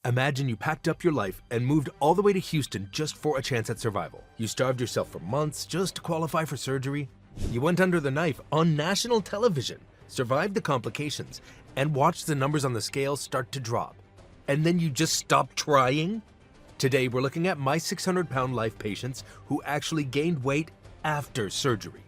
Imagine you packed up your life and moved all the way to Houston just for a chance at survival. You starved yourself for months just to qualify for surgery. You went under the knife on national television, survived the complications, and watched the numbers on the scale start to drop. And then you just stopped trying? Today, we're looking at my 600-pound life patients who actually gained weight after surgery.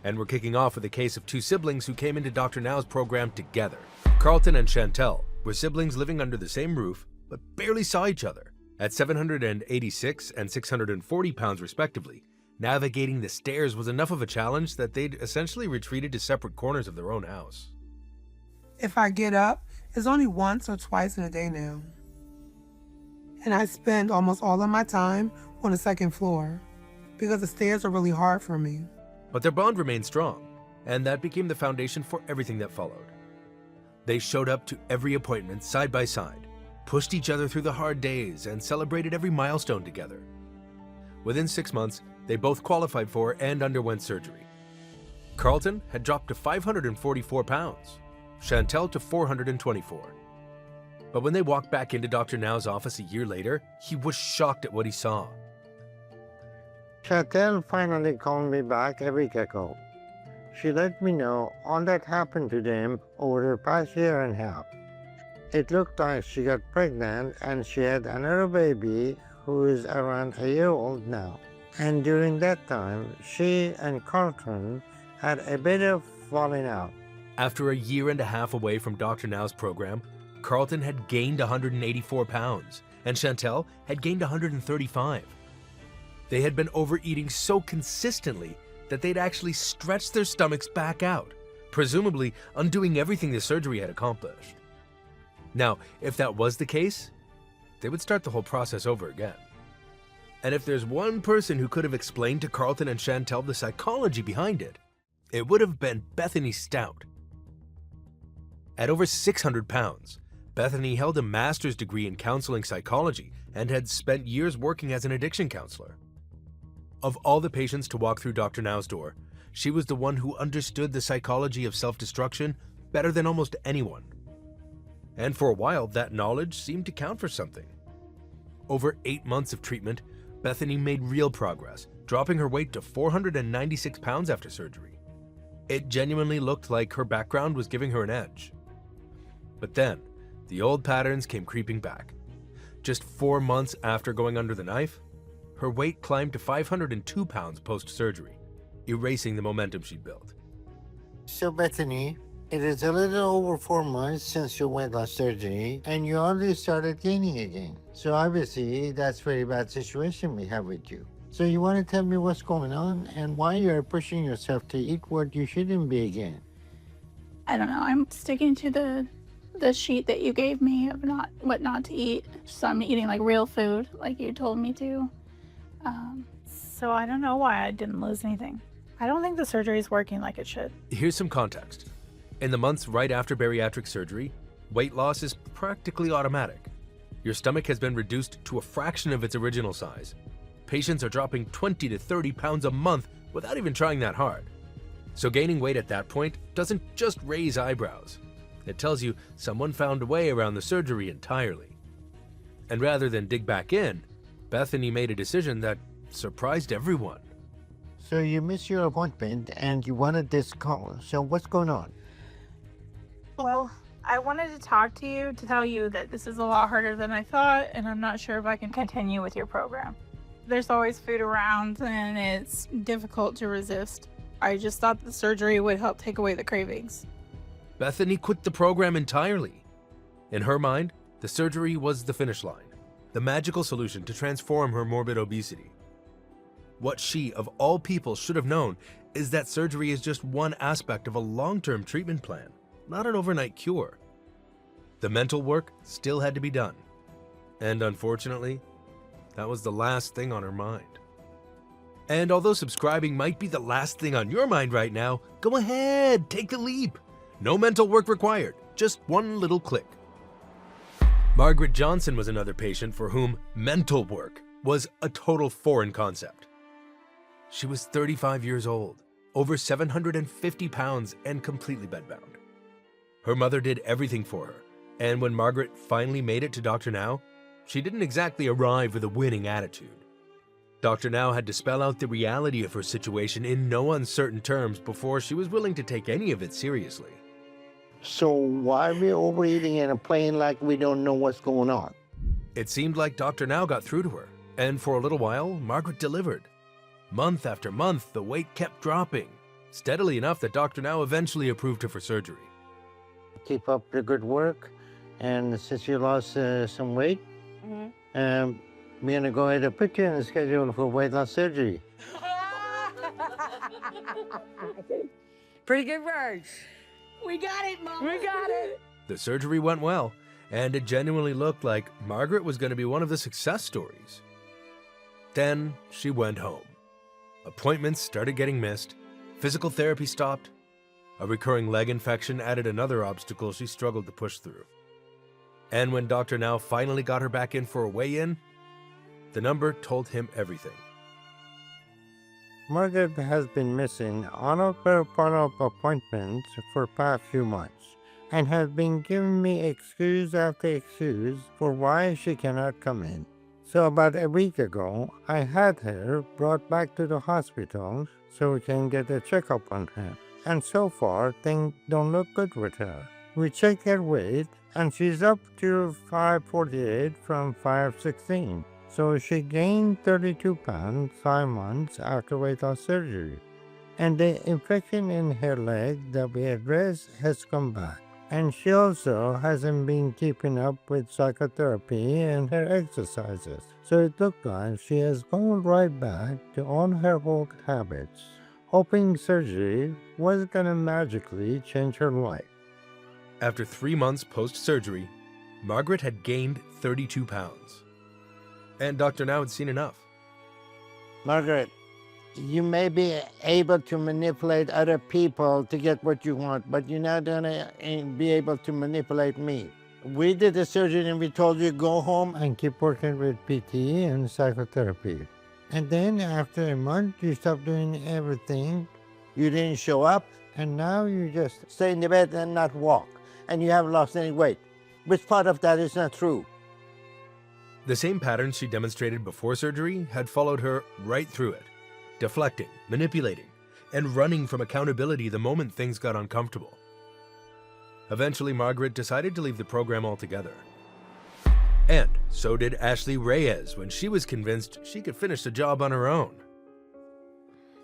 And we're kicking off with a case of two siblings who came into Dr. Now's program together. Carlton and Chantel were siblings living under the same roof, but barely saw each other. At 786 and 640 pounds respectively, navigating the stairs was enough of a challenge that they'd essentially retreated to separate corners of their own house. If I get up, it's only once or twice in a day now. And I spend almost all of my time on the second floor because the stairs are really hard for me. But their bond remained strong, and that became the foundation for everything that followed. They showed up to every appointment side by side, pushed each other through the hard days, and celebrated every milestone together. Within 6 months, they both qualified for and underwent surgery. Carlton had dropped to 544 pounds, Chantel to 424. But when they walked back into Dr. Now's office a year later, he was shocked at what he saw. Chantel finally called me back a week ago. She let me know all that happened to them over the past year and a half. It looked like she got pregnant and she had another baby who is around a year old now. And during that time, she and Carlton had a bit of falling out. After a year and a half away from Dr. Now's program, Carlton had gained 184 pounds and Chantel had gained 135. They had been overeating so consistently that they'd actually stretched their stomachs back out, presumably undoing everything the surgery had accomplished. Now, if that was the case, they would start the whole process over again. And if there's one person who could have explained to Carlton and Chantel the psychology behind it, it would have been Bethany Stout. At over 600 pounds, Bethany held a master's degree in counseling psychology and had spent years working as an addiction counselor. Of all the patients to walk through Dr. Now's door, she was the one who understood the psychology of self-destruction better than almost anyone. And for a while, that knowledge seemed to count for something. Over 8 months of treatment, Bethany made real progress, dropping her weight to 496 pounds after surgery. It genuinely looked like her background was giving her an edge. But then, the old patterns came creeping back. Just 4 months after going under the knife, her weight climbed to 502 pounds post-surgery, erasing the momentum she'd built. So Bethany, it is a little over 4 months since you went last surgery and you already started gaining again. So obviously that's a very bad situation we have with you. So you want to tell me what's going on and why you're pushing yourself to eat what you shouldn't be again? I don't know. I'm sticking to the sheet that you gave me of what not to eat. So I'm eating like real food, like you told me to. So I don't know why I didn't lose anything. I don't think the surgery is working like it should. Here's some context. In the months right after bariatric surgery, weight loss is practically automatic. Your stomach has been reduced to a fraction of its original size. Patients are dropping 20 to 30 pounds a month without even trying that hard. So gaining weight at that point doesn't just raise eyebrows. It tells you someone found a way around the surgery entirely. And rather than dig back in, Bethany made a decision that surprised everyone. So you missed your appointment and you wanted this call. So what's going on? Well, I wanted to talk to you to tell you that this is a lot harder than I thought, and I'm not sure if I can continue with your program. There's always food around and it's difficult to resist. I just thought the surgery would help take away the cravings. Bethany quit the program entirely. In her mind, the surgery was the finish line, the magical solution to transform her morbid obesity. What she, of all people, should have known is that surgery is just one aspect of a long-term treatment plan, not an overnight cure. The mental work still had to be done. And unfortunately, that was the last thing on her mind. And although subscribing might be the last thing on your mind right now, go ahead, take the leap. No mental work required, just one little click. Margaret Johnson was another patient for whom mental work was a total foreign concept. She was 35 years old, over 750 pounds, and completely bedbound. Her mother did everything for her, And when Margaret finally made it to Dr. Now, she didn't exactly arrive with a winning attitude. Dr. Now had to spell out the reality of her situation in no uncertain terms before she was willing to take any of it seriously. So why are we overeating in a plane like we don't know what's going on? It seemed like Dr. Now got through to her, and for a little while, Margaret delivered. Month after month, the weight kept dropping, steadily enough that Dr. Now eventually approved her for surgery. Keep up the good work, and since you lost some weight, we're gonna go ahead and put you in the schedule for weight loss surgery. Pretty good words. We got it, Mom. We got it. The surgery went well, and it genuinely looked like Margaret was going to be one of the success stories. Then she went home. Appointments started getting missed, physical therapy stopped, a recurring leg infection added another obstacle she struggled to push through. And when Dr. Now finally got her back in for a weigh-in, the number told him everything. Margaret has been missing on a follow-up appointments for past few months and has been giving me excuse after excuse for why she cannot come in. So about a week ago, I had her brought back to the hospital so we can get a checkup on her. And so far, things don't look good with her. We checked her weight and she's up to 548 from 516. So she gained 32 pounds 5 months after weight loss surgery. And the infection in her leg that we addressed has come back. And she also hasn't been keeping up with psychotherapy and her exercises. So it looked like she has gone right back to all her old habits, hoping surgery was gonna magically change her life. After 3 months post-surgery, Margaret had gained 32 pounds. And Dr. Now had seen enough. Margaret, you may be able to manipulate other people to get what you want, but you're not gonna be able to manipulate me. We did the surgery and we told you go home and keep working with PT and psychotherapy. And then after a month, you stopped doing everything. You didn't show up, and now you just stay in the bed and not walk, and you haven't lost any weight. Which part of that is not true? The same patterns she demonstrated before surgery had followed her right through it, deflecting, manipulating, and running from accountability the moment things got uncomfortable. Eventually, Margaret decided to leave the program altogether. And so did Ashley Reyes when she was convinced she could finish the job on her own.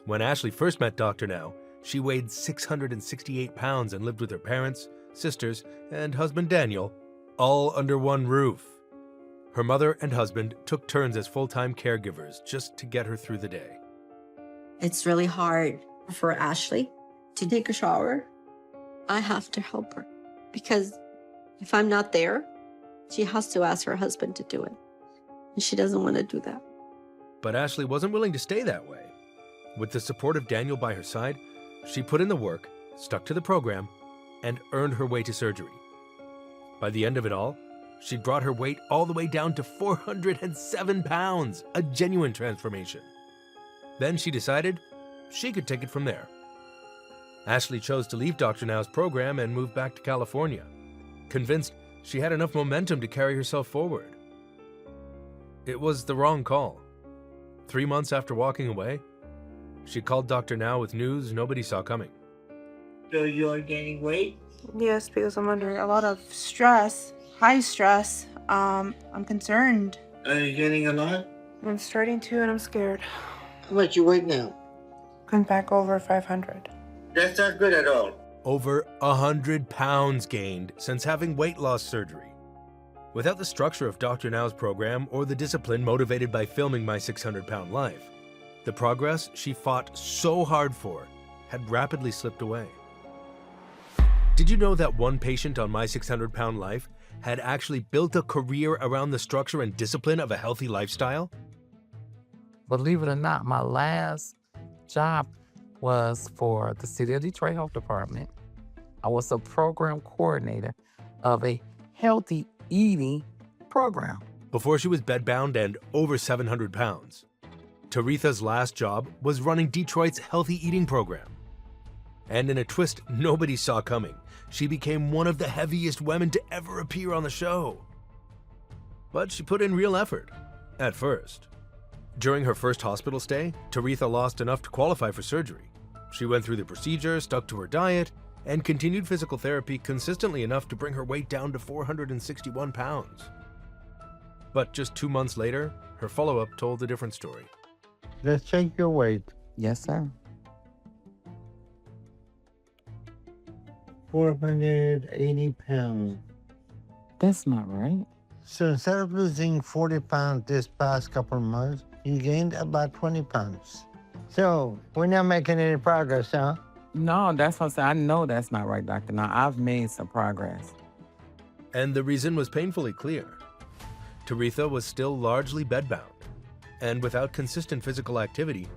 When Ashley first met Dr. Now, she weighed 668 pounds and lived with her parents, sisters, and husband Daniel, all under one roof. Her mother and husband took turns as full-time caregivers just to get her through the day. It's really hard for Ashley to take a shower. I have to help her because if I'm not there, she has to ask her husband to do it. And she doesn't want to do that. But Ashley wasn't willing to stay that way. With the support of Daniel by her side, she put in the work, stuck to the program, and earned her way to surgery. By the end of it all, she'd brought her weight all the way down to 407 pounds, a genuine transformation. Then she decided she could take it from there. Ashley chose to leave Dr. Now's program and move back to California, convinced she had enough momentum to carry herself forward. It was the wrong call. 3 months after walking away, she called Dr. Now with news nobody saw coming. So you're gaining weight? Yes, because I'm under a lot of stress, high stress. I'm concerned. Are you getting a lot? I'm starting to, and I'm scared. How much you weigh now? I'm back over 500. That's not good at all. Over 100 pounds gained since having weight loss surgery. Without the structure of Dr. Now's program or the discipline motivated by filming My 600-Pound Life, the progress she fought so hard for had rapidly slipped away. Did you know that one patient on My 600-Pound Life had actually built a career around the structure and discipline of a healthy lifestyle? Believe it or not, my last job was for the City of Detroit Health Department. I was a program coordinator of a healthy eating program. Before she was bedbound and over 700 pounds, Taritha's last job was running Detroit's healthy eating program. And in a twist nobody saw coming, she became one of the heaviest women to ever appear on the show. But she put in real effort, at first. During her first hospital stay, Taretha lost enough to qualify for surgery. She went through the procedure, stuck to her diet, and continued physical therapy consistently enough to bring her weight down to 461 pounds. But just 2 months later, her follow-up told a different story. Let's check your weight. Yes, sir. 480 pounds. That's not right. So instead of losing 40 pounds this past couple of months, you gained about 20 pounds. So we're not making any progress, huh? No, that's what I'm saying. I know that's not right, doctor. Now, I've made some progress. And the reason was painfully clear. Taretha was still largely bedbound, and without consistent physical activity,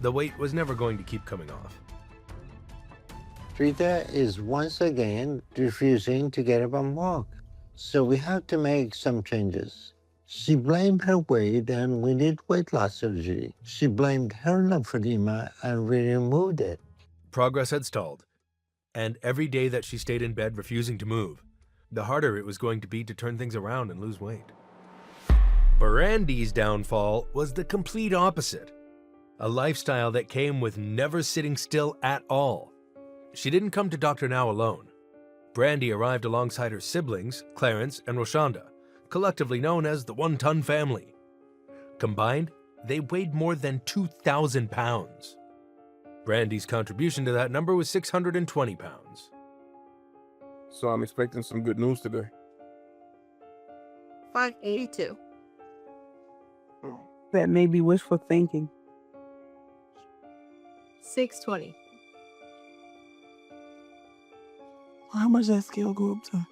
the weight was never going to keep coming off. Taretha is once again refusing to get up and walk. So we have to make some changes. She blamed her weight and we did weight loss surgery. She blamed her lymphedema and we removed it. Progress had stalled, and every day that she stayed in bed refusing to move, the harder it was going to be to turn things around and lose weight. Brandy's downfall was the complete opposite. A lifestyle that came with never sitting still at all. She didn't come to Dr. Now alone. Brandy arrived alongside her siblings, Clarence and Roshonda, collectively known as the One-Ton Family. Combined, they weighed more than 2,000 pounds. Brandy's contribution to that number was 620 pounds. So I'm expecting some good news today. 582. That may be wishful thinking. 620. How much that scale go up to?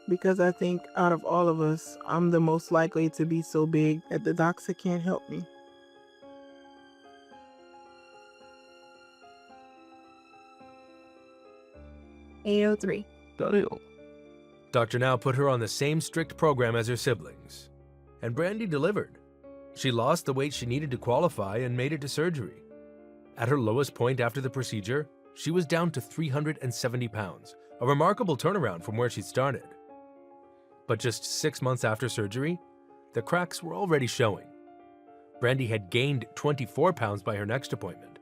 Because I think out of all of us, I'm the most likely to be so big that the doctor can't help me. $803. Dr. Now put her on the same strict program as her siblings, and Brandy delivered. She lost the weight she needed to qualify and made it to surgery. At her lowest point after the procedure, she was down to 370 pounds, a remarkable turnaround from where she'd started. But just 6 months after surgery, the cracks were already showing. Brandy had gained 24 pounds by her next appointment,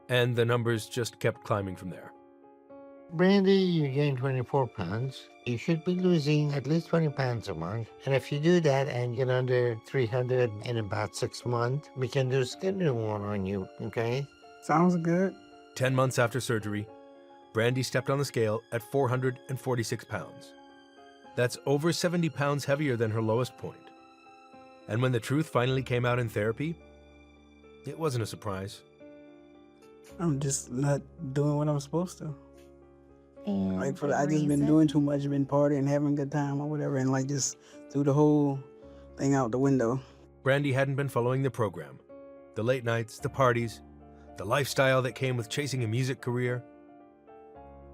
and the numbers just kept climbing from there. Brandy, you gained 24 pounds. You should be losing at least 20 pounds a month. And if you do that and get under 300 in about 6 months, we can do skin removal on you, okay? Sounds good. 10 months after surgery, Brandy stepped on the scale at 446 pounds. That's over 70 pounds heavier than her lowest point. And when the truth finally came out in therapy, it wasn't a surprise. I'm just not doing what I'm supposed to. And I just been doing too much, been partying, having a good time or whatever, and like just threw the whole thing out the window. Brandy hadn't been following the program. The late nights, the parties, the lifestyle that came with chasing a music career.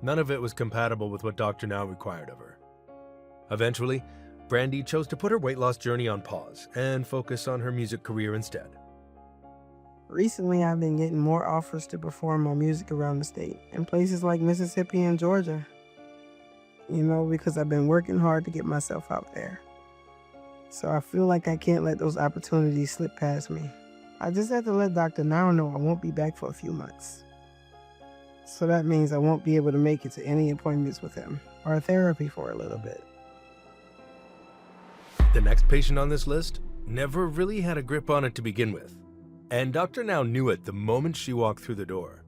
None of it was compatible with what Dr. Now required of her. Eventually, Brandy chose to put her weight loss journey on pause and focus on her music career instead. Recently, I've been getting more offers to perform my music around the state, in places like Mississippi and Georgia. You know, because I've been working hard to get myself out there. So I feel like I can't let those opportunities slip past me. I just have to let Dr. Now know I won't be back for a few months. So that means I won't be able to make it to any appointments with him or therapy for a little bit. The next patient on this list never really had a grip on it to begin with, and Dr. Now knew it the moment she walked through the door.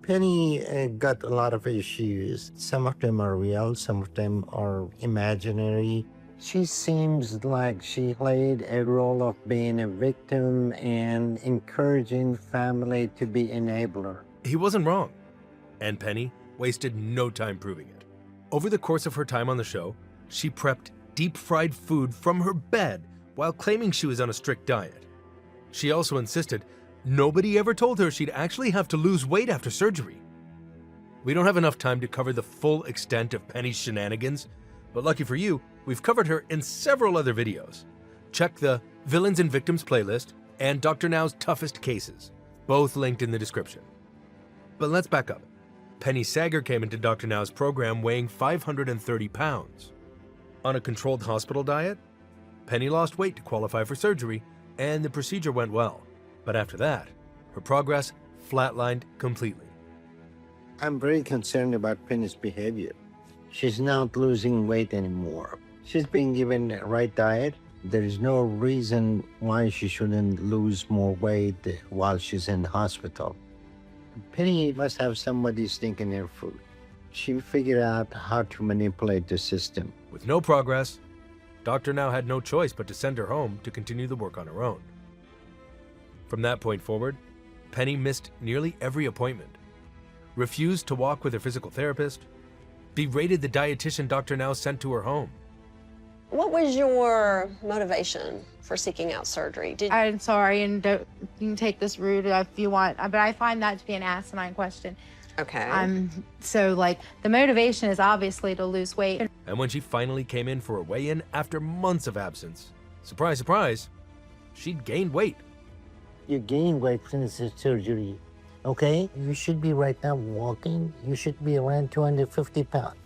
Penny got a lot of issues. Some of them are real, some of them are imaginary. She seems like she played a role of being a victim and encouraging family to be enabler. He wasn't wrong, and Penny wasted no time proving it. Over the course of her time on the show, she prepped deep-fried food from her bed while claiming she was on a strict diet. She also insisted nobody ever told her she'd actually have to lose weight after surgery. We don't have enough time to cover the full extent of Penny's shenanigans, but lucky for you, we've covered her in several other videos. Check the Villains and Victims playlist and Dr. Now's Toughest Cases, both linked in the description. But let's back up. Penny Sager came into Dr. Now's program weighing 530 pounds. On a controlled hospital diet, Penny lost weight to qualify for surgery, and the procedure went well. But after that, her progress flatlined completely. I'm very concerned about Penny's behavior. She's not losing weight anymore. She's being given the right diet. There is no reason why she shouldn't lose more weight while she's in the hospital. Penny must have somebody stinking her food. She figured out how to manipulate the system. With no progress, Dr. Now had no choice but to send her home to continue the work on her own. From that point forward, Penny missed nearly every appointment, refused to walk with her physical therapist, berated the dietitian Dr. Now sent to her home. What was your motivation for seeking out surgery? I'm sorry, and you can take this route if you want, but I find that to be an asinine question. Okay. So the motivation is obviously to lose weight. And when she finally came in for a weigh-in after months of absence, surprise, surprise, she'd gained weight. You gain weight since the surgery, okay? You should be right now walking. You should be around 250 pounds.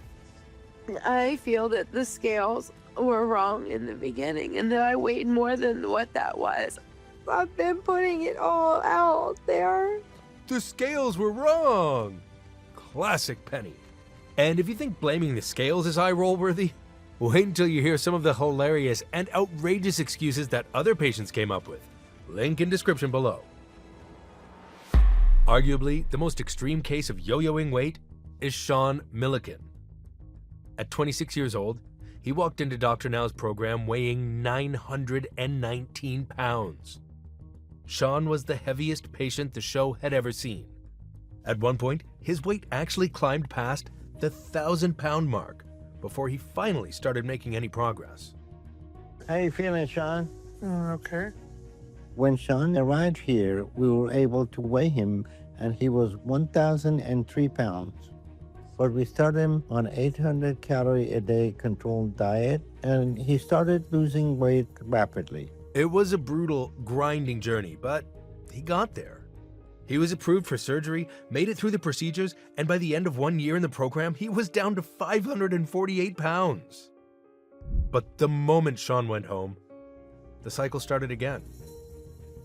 I feel that the scales were wrong in the beginning and that I weighed more than what that was. I've been putting it all out there. The scales were wrong. Classic Penny. And if you think blaming the scales is eye-roll worthy, wait until you hear some of the hilarious and outrageous excuses that other patients came up with. Link in description below. Arguably, the most extreme case of yo-yoing weight is Sean Milliken. At 26 years old, he walked into Dr. Now's program weighing 919 pounds. Sean was the heaviest patient the show had ever seen. At one point, his weight actually climbed past the 1,000-pound mark before he finally started making any progress. How you feeling, Sean? Okay. When Sean arrived here, we were able to weigh him, and he was 1,003 pounds. But we started him on 800 calorie a day controlled diet, and he started losing weight rapidly. It was a brutal, grinding journey, but he got there. He was approved for surgery, made it through the procedures, and by the end of 1 year in the program, he was down to 548 pounds. But the moment Sean went home, the cycle started again.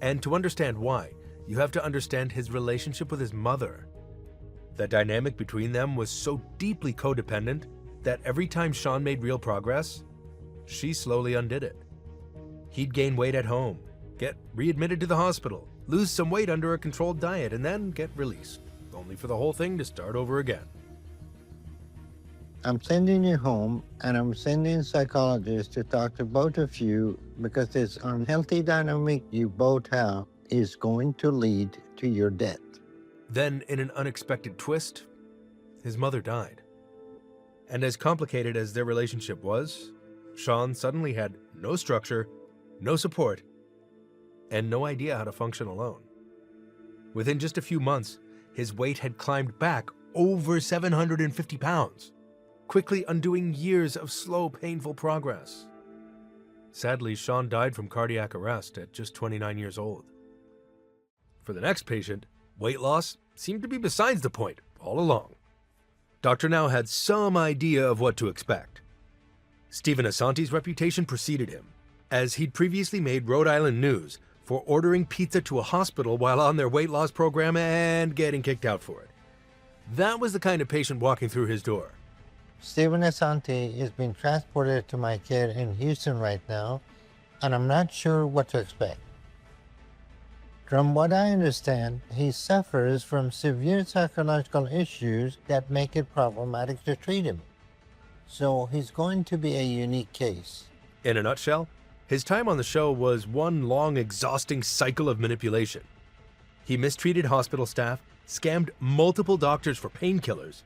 And to understand why, you have to understand his relationship with his mother. The dynamic between them was so deeply codependent that every time Sean made real progress, she slowly undid it. He'd gain weight at home, get readmitted to the hospital, lose some weight under a controlled diet, and then get released, only for the whole thing to start over again. I'm sending you home, and I'm sending psychologists to talk to both of you because this unhealthy dynamic you both have is going to lead to your death. Then, in an unexpected twist, his mother died. And as complicated as their relationship was, Sean suddenly had no structure, no support, and no idea how to function alone. Within just a few months, his weight had climbed back over 750 pounds, quickly undoing years of slow, painful progress. Sadly, Sean died from cardiac arrest at just 29 years old. For the next patient, weight loss seemed to be besides the point all along. Dr. Now had some idea of what to expect. Stephen Asante's reputation preceded him, as he'd previously made Rhode Island news for ordering pizza to a hospital while on their weight loss program and getting kicked out for it. That was the kind of patient walking through his door. Stephen Asante is being transported to my care in Houston right now, and I'm not sure what to expect. From what I understand, he suffers from severe psychological issues that make it problematic to treat him. So he's going to be a unique case. In a nutshell, his time on the show was one long, exhausting cycle of manipulation. He mistreated hospital staff, scammed multiple doctors for painkillers,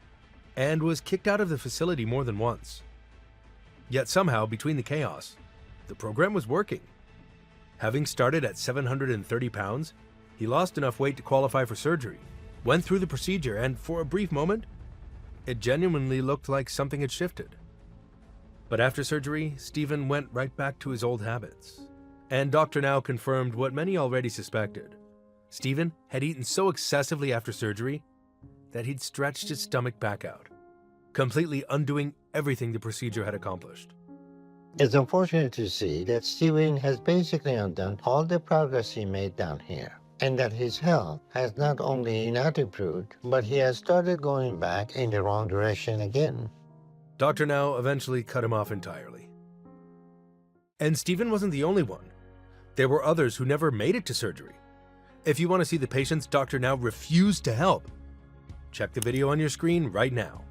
and was kicked out of the facility more than once. Yet somehow, between the chaos, the program was working. Having started at 730 pounds, he lost enough weight to qualify for surgery, went through the procedure, and for a brief moment, it genuinely looked like something had shifted. But after surgery, Stephen went right back to his old habits. And Dr. Now confirmed what many already suspected. Stephen had eaten so excessively after surgery that he'd stretched his stomach back out, completely undoing everything the procedure had accomplished. It's unfortunate to see that Steven has basically undone all the progress he made down here, and that his health has not only not improved, but he has started going back in the wrong direction again. Dr. Now eventually cut him off entirely. And Stephen wasn't the only one. There were others who never made it to surgery. If you want to see the patients Dr. Now refused to help, check the video on your screen right now.